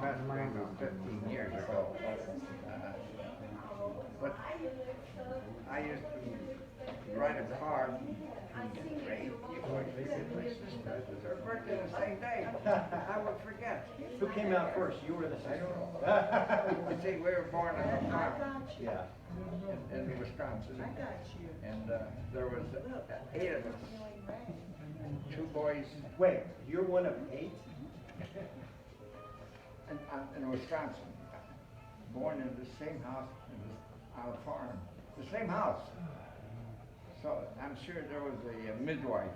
best friend was 15 years ago. But I used to ride a car. Great, you going to visit my sister. It was her birthday the same day. I would forget. Who came out first? You or the I sister? don't know. You see, we were born on a farm Yeah. in Wisconsin. I got you. And there was 8 of us. 2 boys Wait, you're one of 8? in Wisconsin. Born in the same house on a farm. The same house. So I'm sure there was a midwife.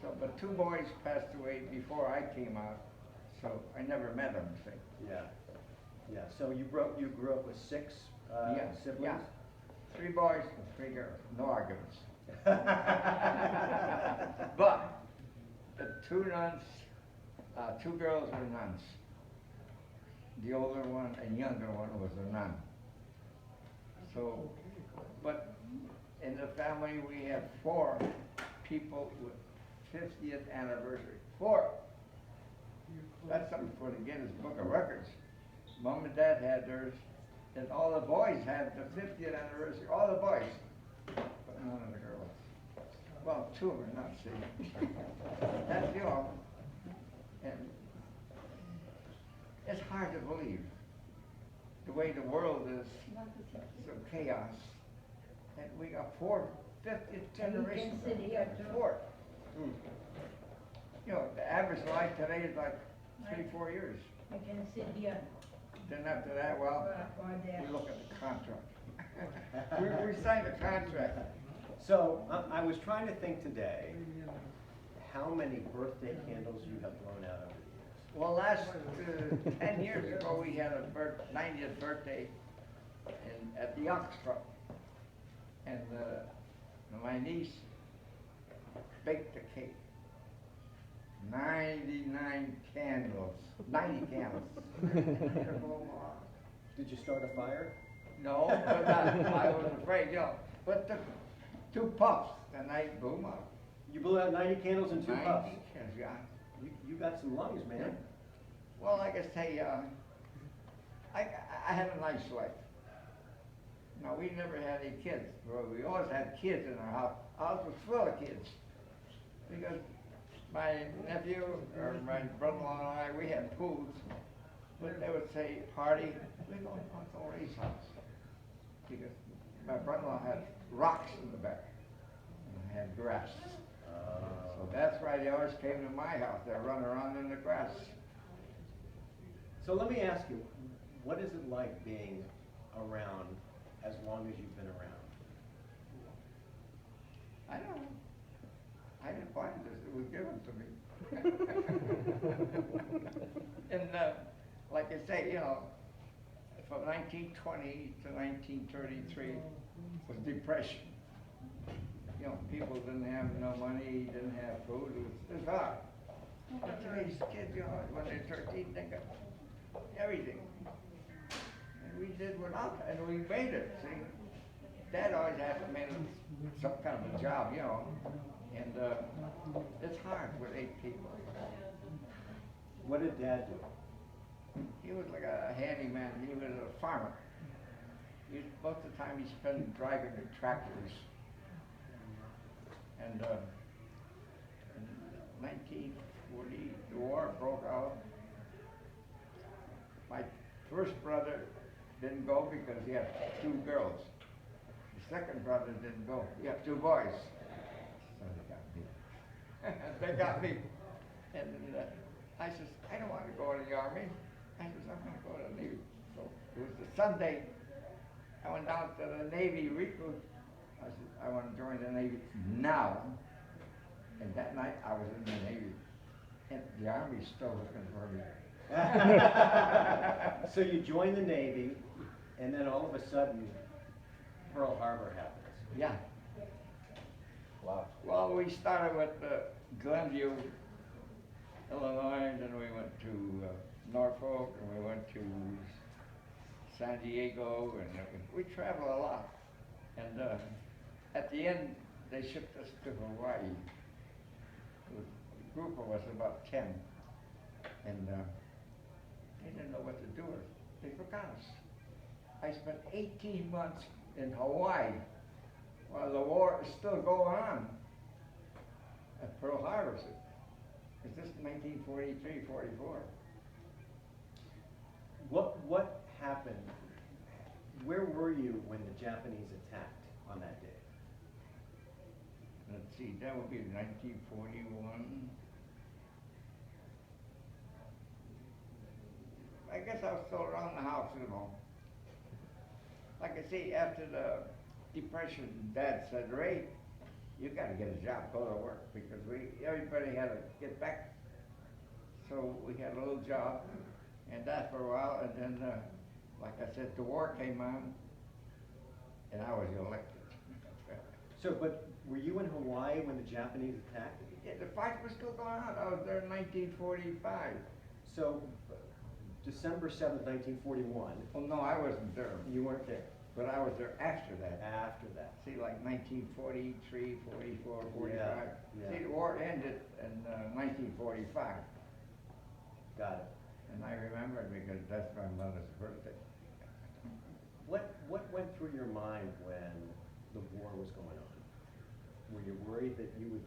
So, but 2 boys passed away before I came out, so I never met them. See. Yeah. Yeah. So you grew up with 6 siblings? Yeah. 3 boys and 3 girls. No arguments. But the 2 nuns, 2 girls were nuns. The older one and younger one was a nun. So, but in the family we have 4 people with 50th anniversary. 4. That's something for the Guinness Book of Records. Mom and Dad had theirs, and all the boys had the 50th anniversary. All the boys, but none of the girls. Well, 2 are not, see. That's the all. And it's hard to believe the way the world is, so chaos. And we got 4 50th generations. 4. You know, the average life today is like 3-4 years. You can sit here. Then after that, well, we look at the contract. we signed a contract. So I was trying to think today how many birthday candles you have blown out over the years. Well, last 10 years ago, we had a 90th birthday at the Ox Club. And my niece baked the cake. 99 candles. 90 candles. Did you start a fire? No, but I was afraid, you know. But the 2 puffs, the night boom up. You blew out 90 candles in 2 puffs. 90 candles, yeah. You got some lungs, man. Well, like I say, I had a nice life. Now, we never had any kids. Well, we always had kids in our house. Our house was full of kids. Because my nephew or my brother-in-law and I, we had pools. But they would say, party, we go to Uncle Ray's house. Because my brother-in-law had rocks in the back. And had grass. So that's why they always came to my house. They run around in the grass. So let me ask you, what is it like being around as long as you've been around? I don't know. I didn't find this. It was given to me. And like I say, you know, from 1920 to 1933 was depression. You know, people didn't have no money, didn't have food. It was hard. But today's kids, you know, when they're 13, they got everything. And we did without it, and we made it, see. Dad always had to make some kind of a job, you know. And it's hard with 8 people. What did Dad do? He was like a handyman. He was a farmer. Most of the time he spent driving the tractors. And in 1940, the war broke out. My first brother didn't go because he had 2 girls. The second brother didn't go. He had 2 boys. So they got me. They got me. And I says, I don't want to go in the Army. I says, I'm going to go to the Navy. So it was the Sunday. I went down to the Navy recruit. I said, I want to join the Navy now. And that night I was in the Navy. And the Army's still looking for me. So you join the Navy, and then all of a sudden, Pearl Harbor happens. Yeah. Wow. Well, we started with Glenview, Illinois, and then we went to Norfolk, and we went to San Diego, and we traveled a lot. And at the end, they shipped us to Hawaii. A group of us, about 10. And they didn't know what to do with us. They forgot us. I spent 18 months in Hawaii while the war is still going on at Pearl Harbor. Is this 1943, 44? What happened? Where were you when the Japanese attacked on that day? Let's see, that would be 1941. I guess I was still around the house, you know. Like I say, after the Depression, Dad said, Ray, you got to get a job, go to work, because everybody had to get back. So we had a little job, and that for a while, and then, like I said, the war came on, and I was elected. So, but were you in Hawaii when the Japanese attacked? Yeah, the fight was still going on. I was there in 1945. So, December 7th, 1941. Oh, no, I wasn't there. You weren't there. But I was there after that. After that. See, like 1943, 44, 45. Yeah. See, the war ended in 1945. Got it. And I remember it because that's my mother's birthday. What went through your mind when the war was going on? Were you worried that you would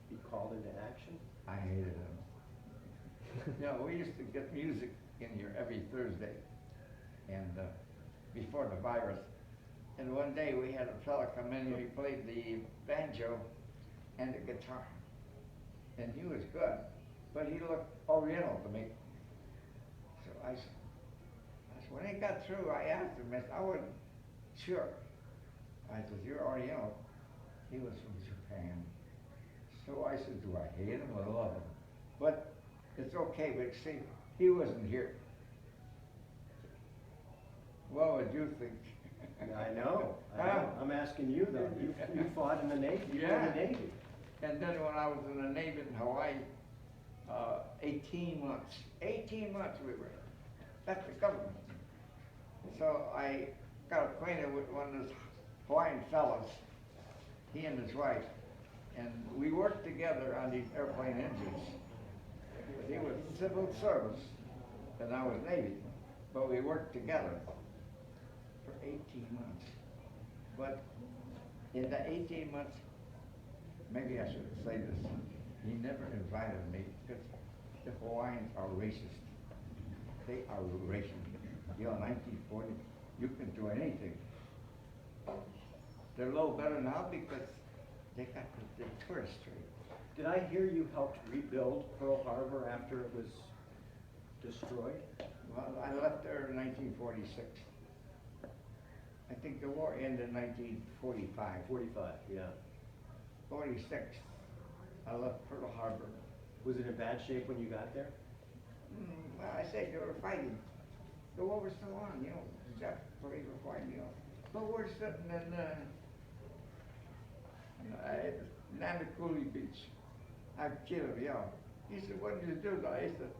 be called into action? I hated them. You know, we used to get music in here every Thursday, and before the virus. And one day we had a fella come in and he played the banjo and the guitar. And he was good, but he looked oriental to me. So I said, when he got through, I asked him, I wasn't sure. I said, you're oriental. He was from Japan. So I said, do I hate him or love him? But it's okay, but see, he wasn't here. What would you think? I know. I'm asking you though. You fought in the Navy. You were in the Navy. And then when I was in the Navy in Hawaii, 18 months. 18 months we were. That's the government. So I got acquainted with one of those Hawaiian fellows, he and his wife, and we worked together on these airplane engines. He was civil service, and I was Navy, but we worked together for 18 months. But in the 18 months, maybe I should say this, he never invited me because the Hawaiians are racist. They are racist. You know, 1940, you can do anything. They're a little better now because they got the tourist trade. Did I hear you helped rebuild Pearl Harbor after it was destroyed? Well, I left there in 1946. I think the war ended in 1945. 45, yeah. 46, I left Pearl Harbor. Was it in bad shape when you got there? Well, I say they were fighting. The war was still on, you know. Japanese were fighting, you know. But we're sitting in Nanakuli Beach. I killed him, you know. He said, what did you do? I said,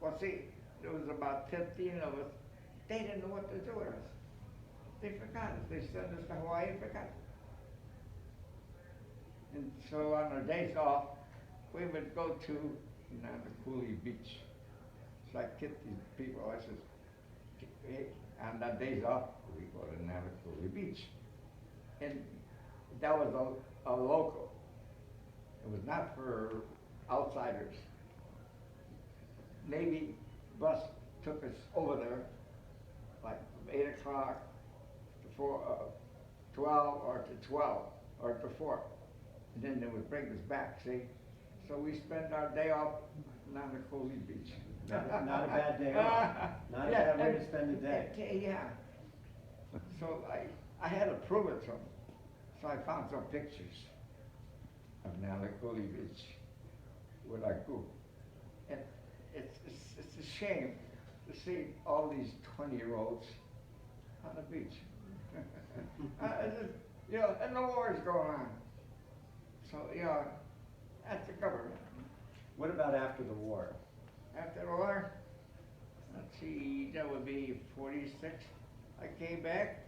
well, see, there was about 15 of us. They didn't know what to do with us. They forgot us. They sent us to Hawaii and forgot. And so on our days off, we would go to Nanakuli Beach. So I kid these people. I said, hey, on our days off, we go to Nanakuli Beach. And that was a local. It was not for outsiders. Navy bus took us over there, like from 8 o'clock to 12 or to 12 or to 4. And then they would bring us back, see? So we spent our day off on the Nanakuli Beach. Not a bad day off. Not a bad way to spend a day. Yeah. So I had to prove it to them. So I found some pictures of Nanakuli Beach with our group. And it's a shame to see all these 20-year-olds on the beach. You know, and the war is going on. So, you know, that's the government. What about after the war? After the war, let's see, that would be 46. I came back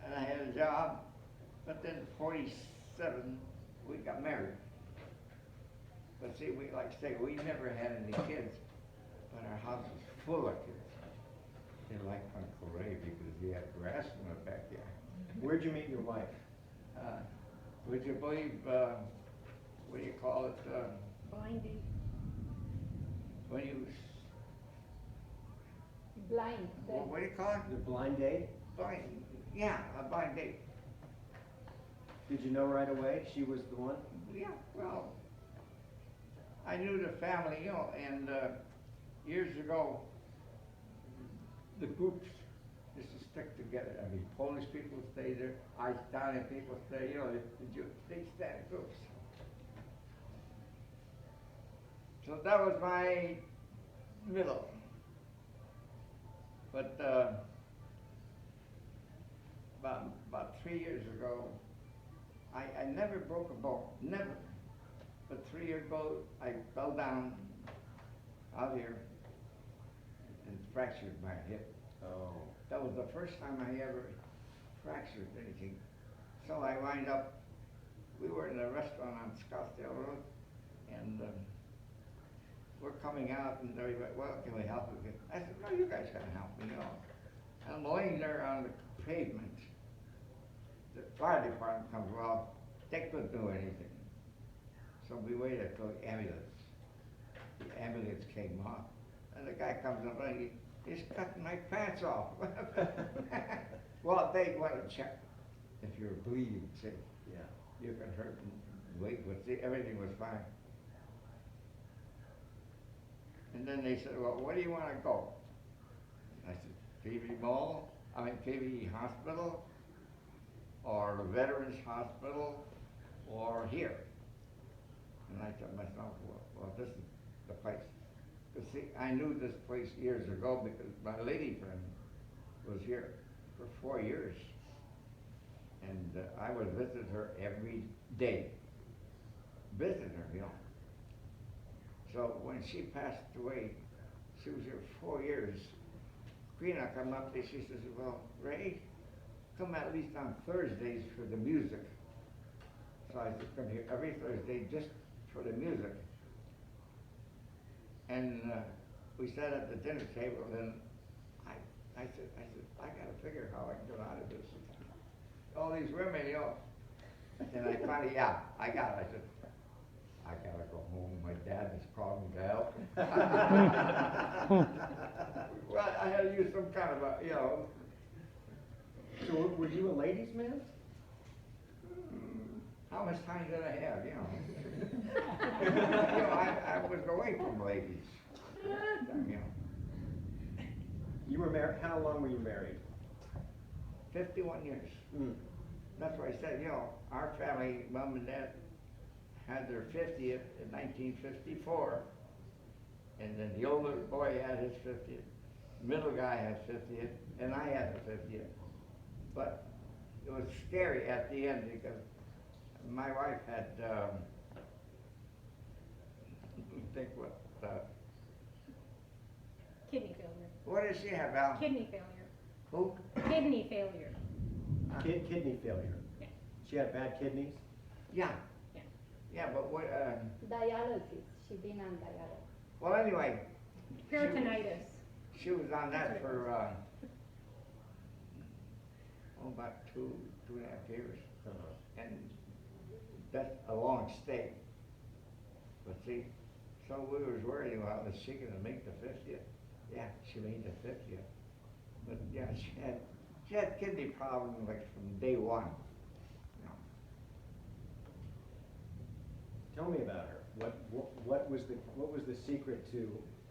and I had a job, but then 47, we got married. But see, like I say, we never had any kids. but our house was full of kids. They liked Uncle Ray because he had grass in the backyard. Where'd you meet your wife? Would you believe, what do you call it, Blind date. when you, Blind date. what do you call it? The blind date? Blind, yeah, a blind date. Did you know right away she was the one? Yeah, well, I knew the family, you know, and years ago, the groups used to stick together. I mean, Polish people stay there, Italian people stay, you know, they stay in groups. So that was my middle. But about 3 years ago, I never broke a bone, never. But 3 years ago, I fell down out here and fractured my hip. Oh. That was the first time I ever fractured anything. So I wind up, we were in a restaurant on Scottsdale Road, and we're coming out, and they went, well, can we help you? I said, no, you guys gotta help me, you know. And I'm laying there on the pavement. The fire department comes, well, they couldn't do anything. So we waited till the ambulance. The ambulance came up, and the guy comes up and he's cutting my pants off. Well, they want to check if you're bleeding, see, Yeah. you can hurt and wait, but see, everything was fine. And then they said, well, where do you want to go? I said, PV Mall, PV Hospital, or the Veterans Hospital, or here. And I thought to myself, well, this is the place. But see, I knew this place years ago because my lady friend was here for 4 years. And I would visit her every day. Visit her, you know. So when she passed away, she was here 4 years. Greener come up there, she says, well, Ray, come at least on Thursdays for the music. So I said, come here every Thursday just for the music. And we sat at the dinner table, and I said, I gotta figure how I can get out of this. All these women, you know. And I finally, yeah, I got it. I said, I gotta go home. My dad is calling to help. Well, I had to use some kind of a, you know. So were you a ladies' man? How much time did I have, you know? You know, I was away from ladies. You know. You were married, how long were you married? 51 years. Mm. That's why I said, you know, our family, mom and dad, had their 50th in 1954. And then the older boy had his 50th, middle guy had 50th, and I had the 50th. But it was scary at the end because my wife had, think what, Kidney failure. what did she have, Al? Kidney failure. Who? Kidney failure. Kidney failure. Yeah. She had bad kidneys? Yeah. Yeah. Yeah, but what, Dialysis. She been on dialysis. well, anyway, Peritonitis. she was on that for, about 2.5 years. Uh-huh. And that's a long stay. But see, so we was worried about, is she gonna make the 50th? Yeah, she made the 50th. But yeah, she had kidney problems like from day one. You know. Tell me about her. What was the secret to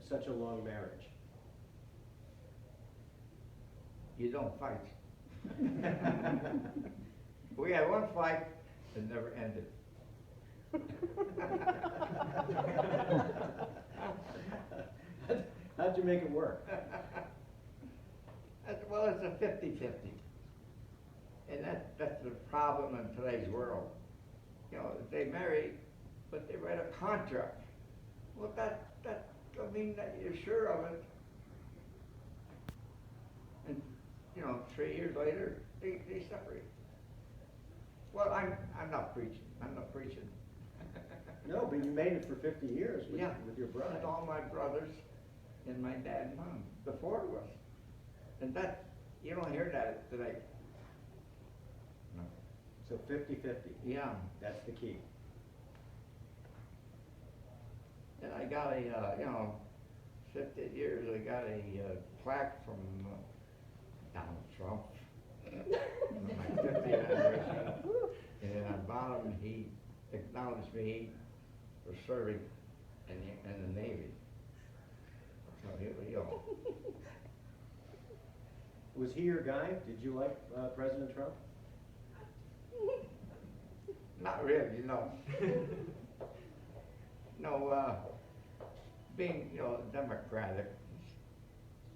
such a long marriage? You don't fight. We had one fight that never ended. How'd you make it work? Well, it's a 50-50. And that's the problem in today's world. You know, they marry, but they write a contract. Well, that doesn't mean that you're sure of it. And, you know, 3 years later, they separate. Well, I'm not preaching. I'm not preaching. No, but you made it for 50 years with, Yeah. with your bride. And all my brothers, and my dad and mom, the four of us. And that, you don't hear that today. No. So 50-50. Yeah, That's the key. and I got a, 50 years, I got a plaque from Donald Trump. On my 50th anniversary. And on bottom, he acknowledged me for serving in the Navy. So here we go. Was he your guy? Did you like President Trump? Not really, no. No, being, Democratic,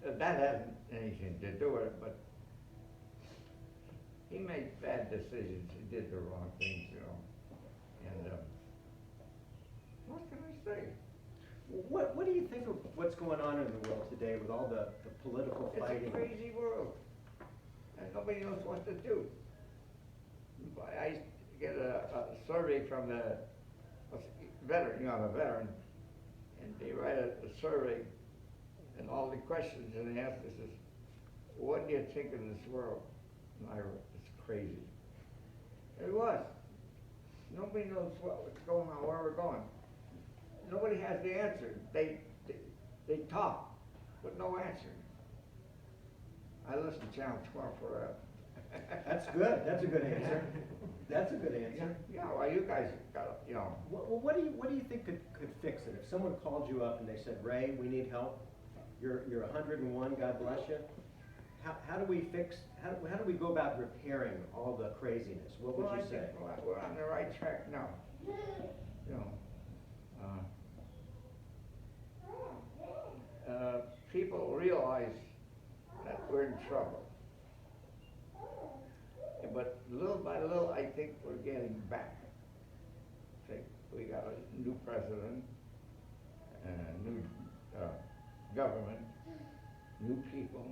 that hasn't anything to do with it, but he made bad decisions, he did the wrong things, and, what can I say? What do you think of what's going on in the world today with all the political fighting? It's a crazy world, and nobody knows what to do. I used to get a survey from a veteran, I'm a veteran, and they write a survey, and all the questions, and they ask us is, what do you think of this world? And I wrote, it's crazy. It was. Nobody knows what's going on, where we're going. Nobody has the answer. They talk, but no answer. I listen to Channel 12 forever. That's good. That's a good answer. That's a good answer. Yeah, well, you guys got, Well, what do you think could fix it? If someone called you up and they said, Ray, we need help. You're 101. God bless you. How do we fix? How do we go about repairing all the craziness? What would you say? I think we're on the right track now. People realize that we're in trouble. But little by little, I think we're getting back. We got a new president, new government, new people.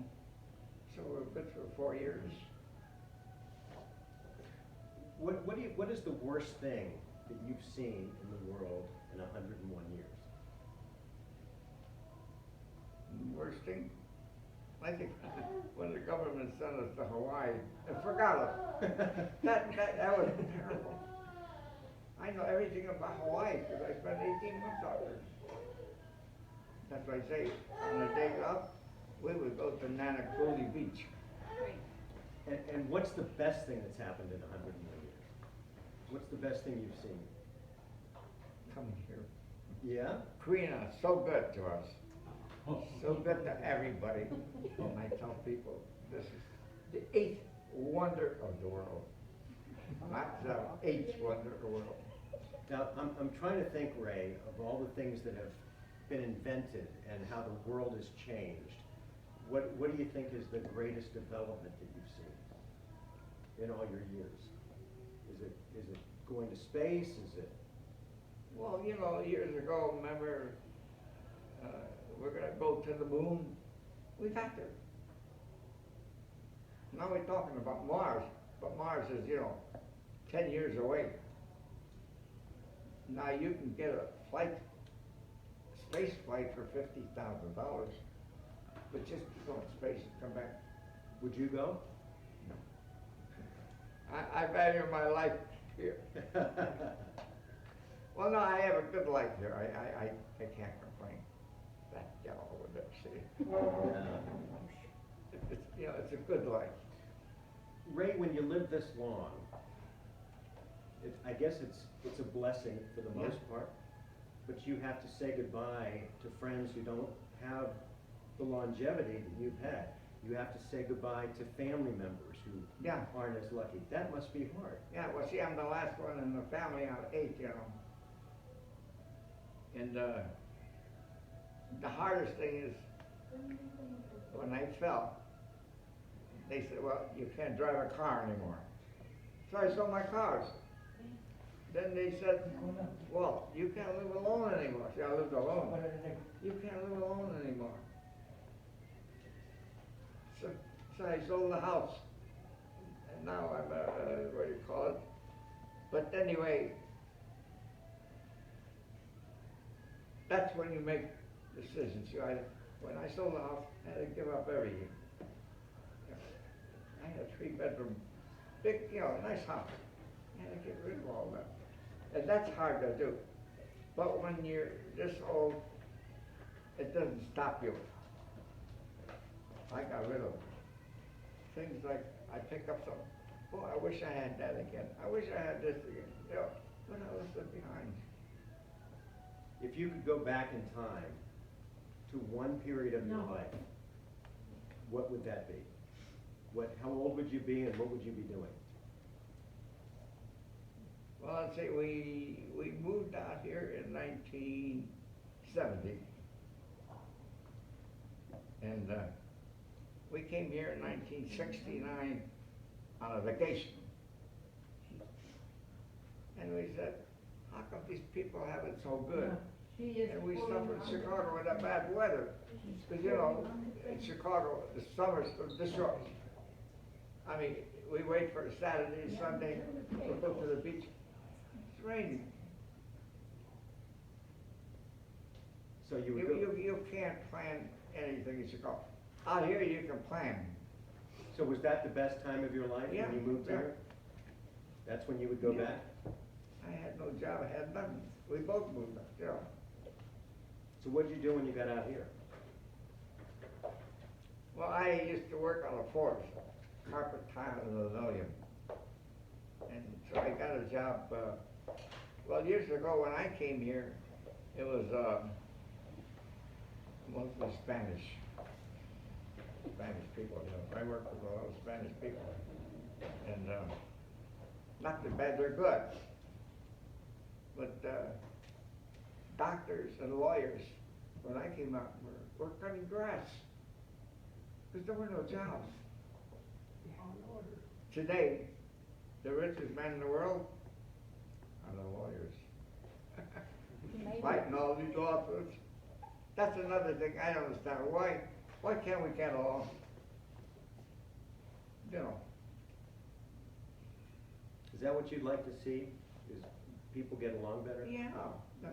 So we're good for 4 years. What is the worst thing that you've seen in the world in 101 years? Worst thing? I think when the government sent us to Hawaii, I forgot it. that was terrible. I know everything about Hawaii because I spent 18 months out there. That's why I say, on the day off, we would go to Nanakuli Beach. And what's the best thing that's happened in 101 years? What's the best thing you've seen? Coming here. Yeah? Karina, so good to us. So good to everybody. And I tell people, this is the 8th wonder of the world. Not the 8th wonder of the world. Now, I'm trying to think, Ray, of all the things that have been invented and how the world has changed. What do you think is the greatest development that you've seen in all your years? Is it going to space? Is it? Well, years ago, remember, we're going to go to the moon. We got there. Now we're talking about Mars, but Mars is, 10 years away. Now you can get a space flight for $50,000, but just go in space and come back. Would you go? No. I value my life here. Well, no, I have a good life here. I can't complain. That gal over there, see? It's a good life. Ray, when you live this long, I guess it's a blessing for the most part, but you have to say goodbye to friends who don't have the longevity that you've had. You have to say goodbye to family members who aren't as lucky. That must be hard. Yeah, well, see, I'm the last one in the family out of 8, And the hardest thing is when I fell, they said, well, you can't drive a car anymore. So I sold my cars. Then they said, well, you can't live alone anymore. See, I lived alone. You can't live alone anymore. So I sold the house. And now I'm what do you call it? But anyway, that's when you make decisions. when I sold the house, I had to give up everything. I had a 3-bedroom, big, nice house. I had to get rid of all that. And that's hard to do. But when you're this old, it doesn't stop you. I got rid of things like, I pick up something, oh, I wish I had that again. I wish I had this again. What I left it behind. If you could go back in time to one period of your No. life, what would that be? How old would you be and what would you be doing? Well, let's see, we moved out here in 1970. And we came here in 1969 on a vacation. And we said, how come these people have it so good? And we suffered in Chicago with that bad weather. Because, in Chicago, the summer's this short. I mean, we wait for Saturday, Sunday, to go to the beach. It's raining. So you would go, You can't plan anything in Chicago. Out here, you can plan. so was that the best time of your life Yeah, when you moved yeah. here? That's when you would go Yeah. back? I had no job, I had nothing. We both moved up, So what did you do when you got out here? Well, I used to work on a forest, carpet, tile, and linoleum. And so I got a job, well, years ago when I came here, it was mostly Spanish people, I worked with a lot of Spanish people. And not too bad, they're good. But doctors and lawyers, when I came out, were cutting grass. Because there were no jobs. Today, the richest men in the world are the lawyers. Maybe. Fighting all these lawsuits. That's another thing I don't understand. Why can't we get along? Is that what you'd like to see? Is people get along better? Yeah. No.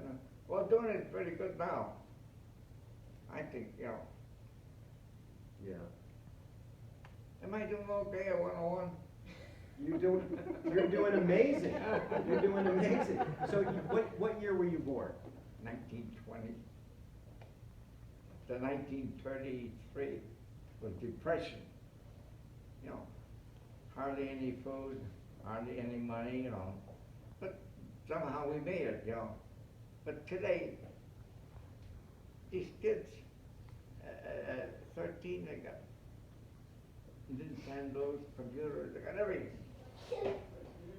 Well, doing it pretty good now. I think, Yeah. am I doing okay at 101? You're doing amazing. You're doing amazing. So what year were you born? 1920. The 1933 was depression. Hardly any food, hardly any money, but somehow we made it, But today, these kids, at 13, they got Nintendos, computers, they got everything.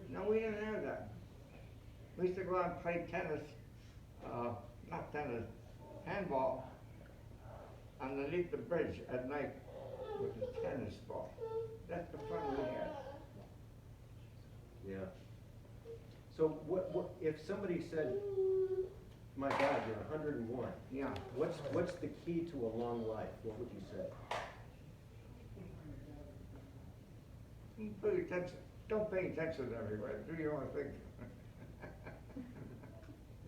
No, we didn't have that. We used to go out and play tennis, not tennis, handball, underneath the bridge at night with the tennis ball. That's the fun we had. Yeah. So what if somebody said, my God, you're 101. Yeah. What's the key to a long life? What would you say? Pay attention. Don't pay attention everywhere. Do your own thing.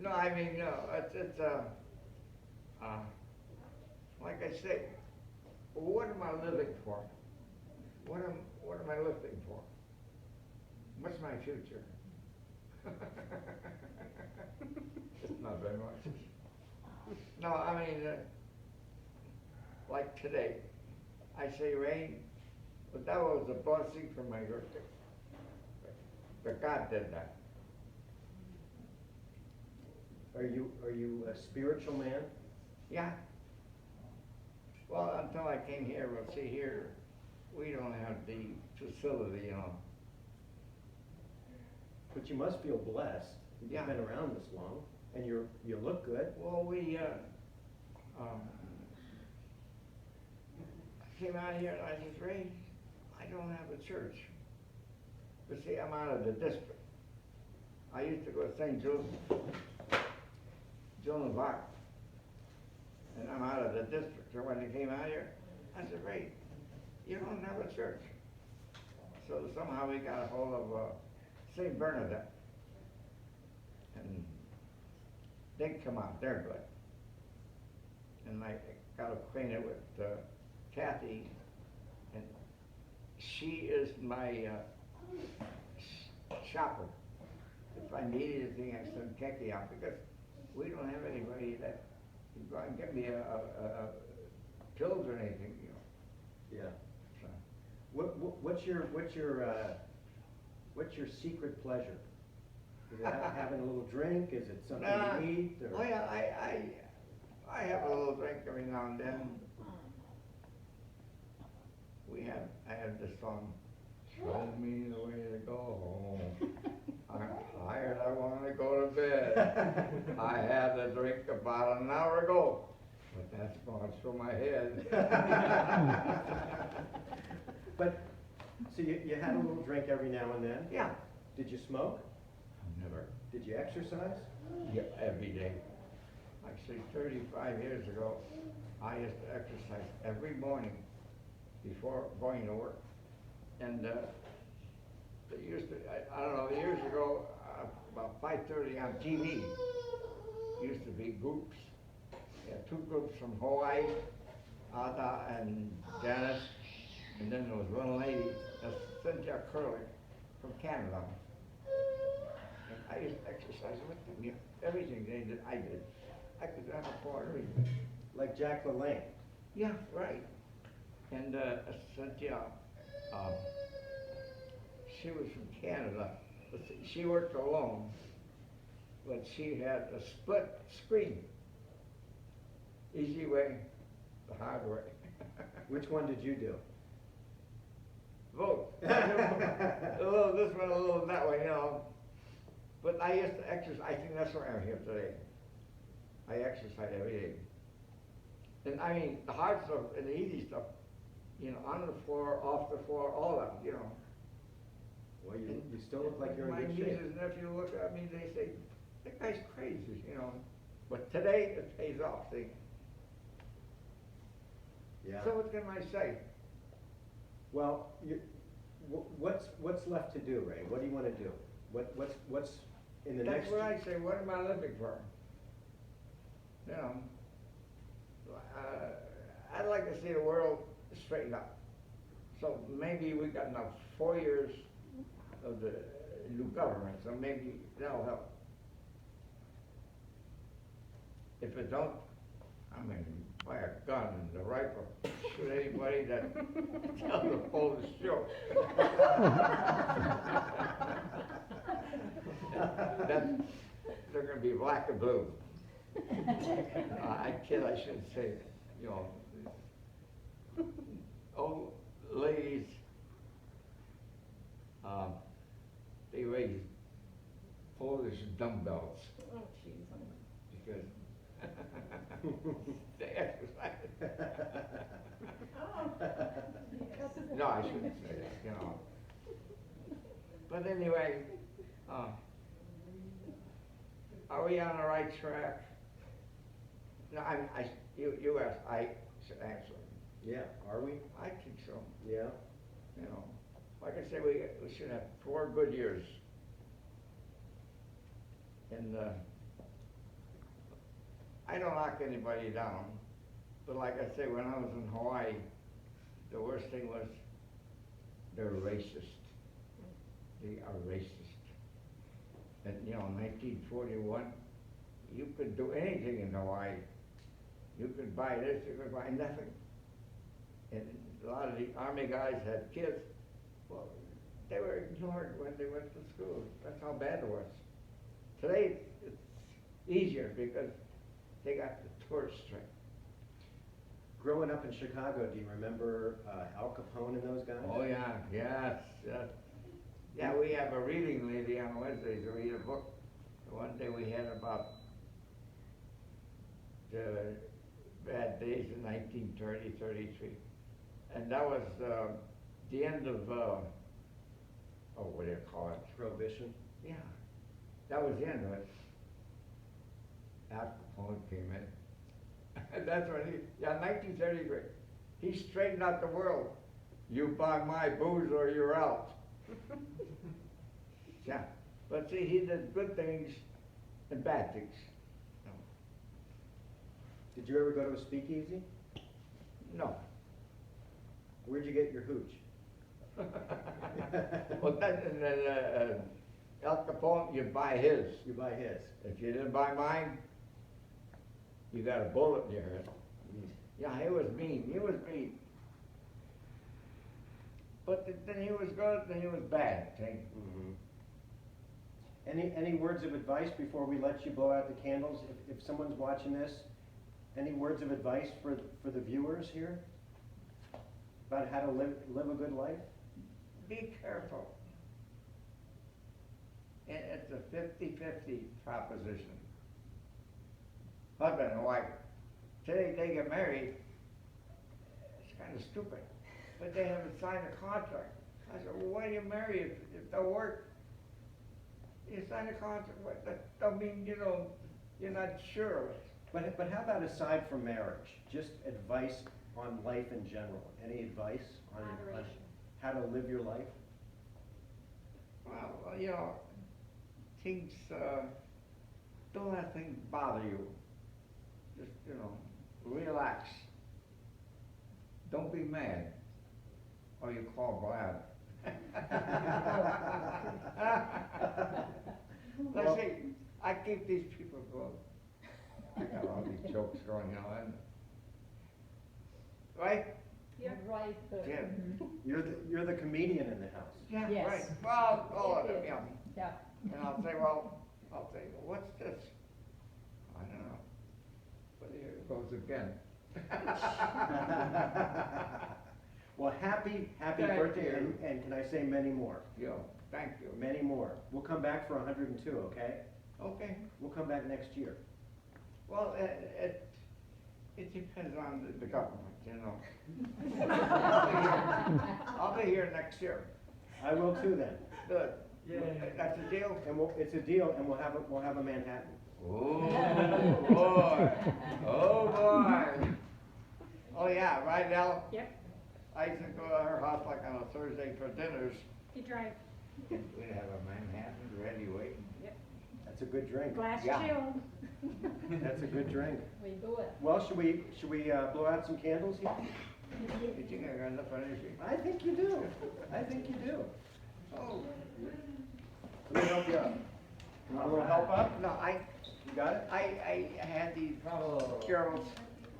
No, I mean, it's like I say, what am I living for? What am I living for? What's my future? It's not very much. No, I mean, like today, I say rain, but that was a blessing for my birthday. But God did that. Are you a spiritual man? Yeah. Well, until I came here, well, see here, we don't have the facility, But you must feel blessed. You've Yeah. been around this long, and you look good. Well, we came out here and I said, Ray, I don't have a church. But see, I'm out of the district. I used to go to St. Joan of Arc. And I'm out of the district. So when they came out here, I said, Ray, you don't have a church. So somehow we got a hold of St. Bernadette. And they come out, they're good. And I I got acquainted with Kathy, and she is my shopper. If I need anything, I send Kathy out because we don't have anybody that can go out and get me a pills or anything, you know. Yeah. So, What's your secret pleasure? Is it having a little drink? Is it something to eat? Or? Oh yeah, I have a little drink every now and then. I have this song, show me the way to go home. I'm tired, I wanna go to bed. I had a drink about an hour ago, but that's gone through my head. But, so you had a little drink every now and then? Yeah. Did you smoke? Never. Did you exercise? Yeah, every day. Actually, 35 years ago, I used to exercise every morning before going to work. And they used to, I don't know, years ago, about 5:30 on TV, used to be groups. Yeah, two groups from Hawaii, Ada and Janice, and then there was one lady, Cynthia Curley, from Canada. And I used to exercise with them, you know, everything they did, I did. I could have a part of everything. Like Jack LaLanne? Yeah, right. And Cynthia, she was from Canada. She worked alone, but she had a split screen. Easy way, the hard way. Which one did you do? Both. A little this one, a little that way, you know. But I used to exercise. I think that's why I'm here today. I exercise every day. And I mean, the hard stuff and the easy stuff, you know, on the floor, off the floor, all that, you know. Well, you still look like you're in good My shape. nieces and nephews look at me, they say, that guy's crazy, you know. But today, it pays off, see. Yeah. So what can I say? Well, what's left to do, Ray? What do you want to do? What's in the That's next? what I say, what am I living for? You know, I'd like to see the world straighten up. So maybe we got enough 4 years of the new government, so maybe that'll help. If it don't, I'm gonna buy a gun and a rifle, shoot anybody that tells the whole show. They're gonna be black and blue. I kid, I shouldn't say that, you know. Old ladies, they raise Polish dumbbells Oh, jeez. because they exercise. No, I shouldn't say that, you know. But anyway, are we on the right track? No, you asked, I should answer. Yeah, are we? I think so, Yeah. you know. Like I said, we should have 4 good years. And I don't knock anybody down, but like I say, when I was in Hawaii, the worst thing was they're racist. They are racist. And you know, in 1941, you could do anything in Hawaii. You could buy this, you could buy nothing. And a lot of the Army guys had kids. Well, they were ignored when they went to school. That's how bad it was. Today, it's easier because they got the tourist strike. Growing up in Chicago, do you remember Al Capone and those guys? Oh yeah, yes, yes. Yeah, we have a reading lady on Wednesdays to read a book. One day we had about the bad days in 1930, 33. And that was the end of, what do you call it? Prohibition? Yeah, that was the end of it. Al Capone came in. That's when 1933. He straightened out the world. You buy my booze or you're out. Yeah, but see, he did good things and bad things. Did you ever go to a speakeasy? No. Where'd you get your hooch? Well, then, Al Capone, you buy his. You buy his. If you didn't buy mine, you got a bullet in your head. Yeah, he was mean, he was mean. But then he was good, then he was bad, see? Any words of advice before we let you blow out the candles? If someone's watching this, any words of advice for the viewers here? About how to live a good life? Be careful. It's a 50-50 proposition. Husband and wife. Today they get married, it's kind of stupid, but they haven't signed a contract. I said, well, why do you marry if it don't work? You sign a contract, what, that don't mean, you know, you're not sure of it. But how about aside from marriage, just advice on life in general? Any advice on Moderation. how to live your life? Well, you know, things, don't let things bother you. Just, you know, relax. Don't be mad, or you call glad. Let's see, I keep these people going. I got all these jokes going on. Right? Right. Yeah. You're the comedian in the house. Yeah, Yes. right. Well, all of them, yeah. Yeah. And I'll say, well, what's this? I don't know. But here it goes again. Well, happy Thank birthday, you. and can I say many more? Yo, thank you. Many more. We'll come back for 102, okay? Okay. We'll come back next year. Well, it depends on the government, you know. I'll be here next year. I will too then. Good. That's a deal? And it's a deal, and we'll have a Manhattan. Oh, boy. Oh, boy. Oh, yeah, right, Al? Yep, I used to go to her house like on a Thursday for dinners. you drive, We'd have a Manhattan ready waiting. yep, That's a good drink. glass Yeah. chilled. That's a good drink. We do it. Well, should we blow out some candles here? You think I got enough energy? I think you do. I think you do. Oh, Let me help you out. You want a little help out? no, You got it? I had these carols,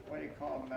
what do you call them?